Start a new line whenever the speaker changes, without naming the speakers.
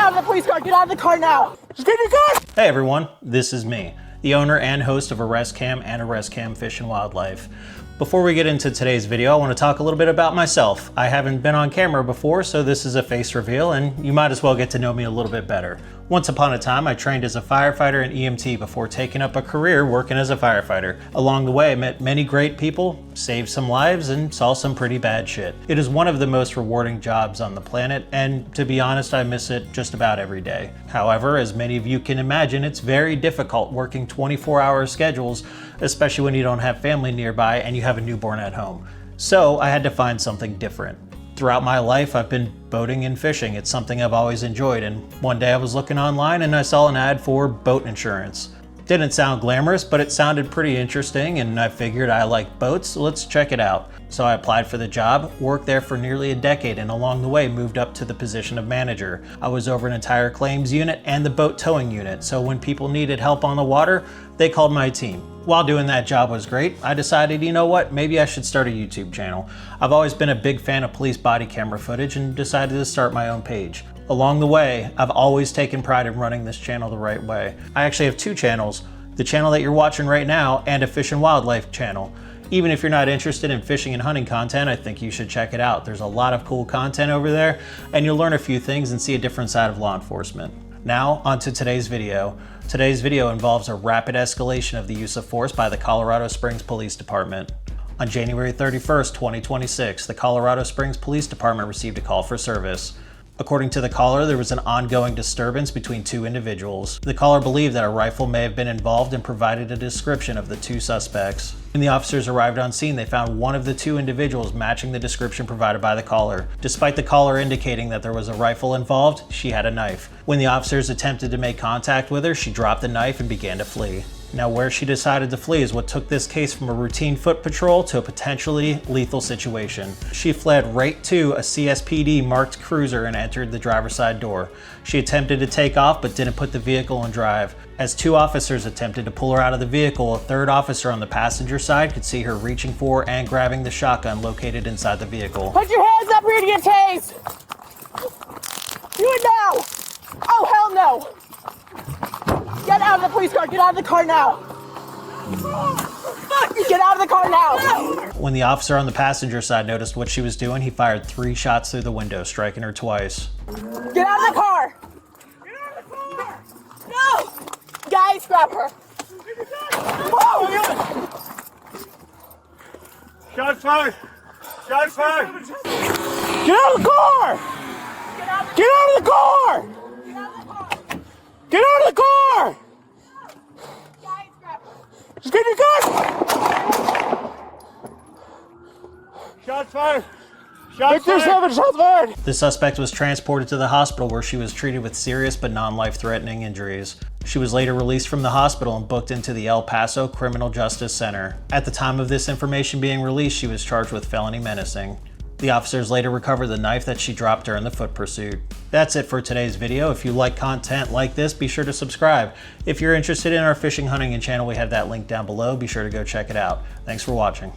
out of the police car! Get out of the car now! Just get in your car!
Hey everyone, this is me, the owner and host of Arrest Cam and Arrest Cam Fish and Wildlife. Before we get into today's video, I want to talk a little bit about myself. I haven't been on camera before, so this is a face reveal, and you might as well get to know me a little bit better. Once upon a time, I trained as a firefighter and EMT before taking up a career working as a firefighter. Along the way, I met many great people, saved some lives, and saw some pretty bad shit. It is one of the most rewarding jobs on the planet, and to be honest, I miss it just about every day. However, as many of you can imagine, it's very difficult working 24-hour schedules, especially when you don't have family nearby and you have a newborn at home. So I had to find something different. Throughout my life, I've been boating and fishing. It's something I've always enjoyed, and one day I was looking online and I saw an ad for boat insurance. Didn't sound glamorous, but it sounded pretty interesting, and I figured I like boats, so let's check it out. So I applied for the job, worked there for nearly a decade, and along the way moved up to the position of manager. I was over an entire claims unit and the boat towing unit, so when people needed help on the water, they called my team. While doing that job was great, I decided, you know what, maybe I should start a YouTube channel. I've always been a big fan of police body camera footage and decided to start my own page. Along the way, I've always taken pride in running this channel the right way. I actually have two channels, the channel that you're watching right now and a fish and wildlife channel. Even if you're not interested in fishing and hunting content, I think you should check it out. There's a lot of cool content over there, and you'll learn a few things and see a different side of law enforcement. Now, onto today's video. Today's video involves a rapid escalation of the use of force by the Colorado Springs Police Department. On January 31st, 2026, the Colorado Springs Police Department received a call for service. According to the caller, there was an ongoing disturbance between two individuals. The caller believed that a rifle may have been involved and provided a description of the two suspects. When the officers arrived on scene, they found one of the two individuals matching the description provided by the caller. Despite the caller indicating that there was a rifle involved, she had a knife. When the officers attempted to make contact with her, she dropped the knife and began to flee. Now, where she decided to flee is what took this case from a routine foot patrol to a potentially lethal situation. She fled right to a CSPD marked cruiser and entered the driver's side door. She attempted to take off but didn't put the vehicle in drive. As two officers attempted to pull her out of the vehicle, a third officer on the passenger side could see her reaching for and grabbing the shotgun located inside the vehicle.
Put your hands up, ready to get tased! Do it now! Oh, hell no! Get out of the police car! Get out of the car now! Get out of the car now!
When the officer on the passenger side noticed what she was doing, he fired 3 shots through the window, striking her twice.
Get out of the car! Get out of the car! No! Guys, grab her! Whoa!
Shots fired! Shots fired!
Get out of the car! Get out of the car! Get out of the car! Guys, grab her! Just get in your car!
Shots fired! Shots
Victor
fired!
7, shots fired!
The suspect was transported to the hospital where she was treated with serious but non-life-threatening injuries. She was later released from the hospital and booked into the El Paso Criminal Justice Center. At the time of this information being released, she was charged with felony menacing. The officers later recovered the knife that she dropped during the foot pursuit. That's it for today's video. If you like content like this, be sure to subscribe. If you're interested in our fishing, hunting, and channel, we have that link down below. Be sure to go check it out. Thanks for watching.